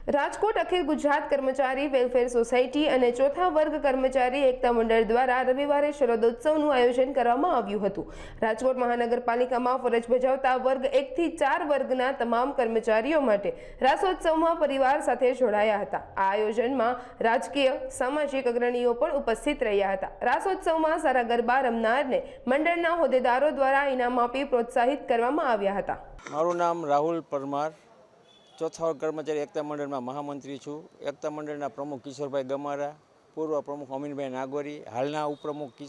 રાજકોટ અખિલ ગુજરાત કર્મચારી welfare society અને ચોથા વર્ગ કર્મચારી એકતા મંડળ દ્વારા રવિવારે શરદોત્સવનું આયોજન કરવામાં આવ્યું હતું। રાજકોટ મહાનગરપાલિકામાં ફરજ બજાવતા વર્ગ 1 થી 4 વર્ગના તમામ કર્મચારીઓ માટે રાસોત્સવમાં પરિવાર સાથે જોડાયા હતા। આ આયોજનમાં રાજકીય સામાજિક અગ્રણીઓ પણ ઉપસ્થિત રહ્યા હતા। રાસોત્સવમાં સારા ગરબા રમનારને મંડળના હોદ્દેદારો દ્વારા ઇનામ આપી પ્રોત્સાહિત કરવામાં આવ્યા હતા। મારું નામ રાહુલ પરમાર, ચોથા વર્ગ કર્મચારી એકતા મંડળમાં મહામંત્રી છું। એકતા મંડળના પ્રમુખ કિશોરભાઈ ગમારા, પૂર્વ પ્રમુખ અમીનભાઈ નાગોરી, હાલના ઉપપ્રમુખ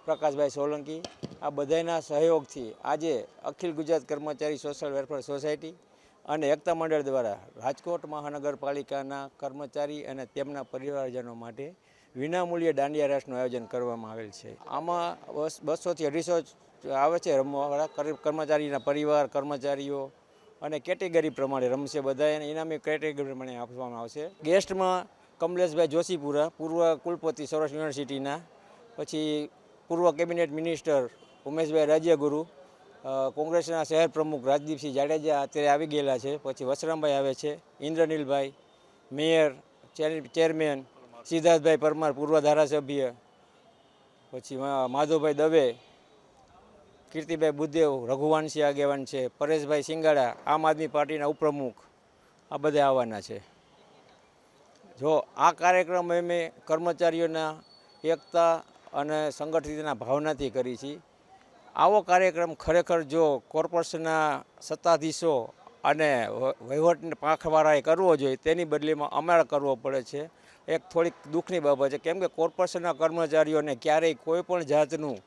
પ્રકાશભાઈ સોલંકી, આ બધાના સહયોગથી આજે અખિલ ગુજરાત કર્મચારી સોશિયલ વેલફેર સોસાયટી અને એકતા મંડળ દ્વારા રાજકોટ મહાનગરપાલિકાના કર્મચારી અને તેમના પરિવારજનો માટે વિનામૂલ્યે દાંડિયા રાસનું આયોજન કરવામાં આવેલ છે। આમાં 200 થી 250 આવે છે રમવાવાળા કર્મચારીના પરિવાર, કર્મચારીઓ અને કેટેગરી પ્રમાણે રમશે। બધાને ઇનામી કેટેગરી પ્રમાણે આપવામાં આવશે। ગેસ્ટમાં કમલેશભાઈ જોશીપુરા, પૂર્વ કુલપતિ સૌરાષ્ટ્ર યુનિવર્સિટીના, પછી પૂર્વ કેબિનેટ મિનિસ્ટર ઉમેશભાઈ રાજ્યગુરુ, કોંગ્રેસના શહેર પ્રમુખ રાજદીપસિંહ જાડેજા અત્યારે આવી ગયેલા છે, પછી વસરામભાઈ આવે છે, ઇન્દ્રનીલભાઈ, મેયર, ચેરમેન સિદ્ધાર્થભાઈ પરમાર, પૂર્વ ધારાસભ્ય, પછી માધવભાઈ દવે, કીર્તિભાઈ બુદ્દેવ, રઘુવાનસિંહ આગેવાન છે, પરેશભાઈ સિંગાડા આમ આદમી પાર્ટીના ઉપપ્રમુખ, આ બધા આવવાના છે। જો આ કાર્યક્રમ અમે કર્મચારીઓના એકતા અને સંગઠિતના ભાવનાથી કરી છે। આવો કાર્યક્રમ ખરેખર જો કોર્પોરેશનના સત્તાધીશો અને વહીવટ પાંખવાળાએ કરવો જોઈએ, તેની બદલીમાં અમારે કરવો પડે છે। એક થોડીક દુઃખની બાબત છે, કેમ કે કોર્પોરેશનના કર્મચારીઓને ક્યારેય કોઈ પણ જાતનું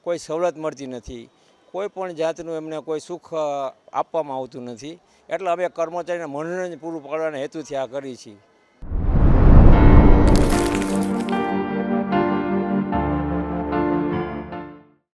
કોઈ સવલત મળતી નથી, કોઈ પણ જાતનું એમને કોઈ સુખ આપવામાં આવતું નથી। એટલે અમે કર્મચારીને મનોરંજન પૂરું પાડવાના હેતુથી આ કરી છીએ।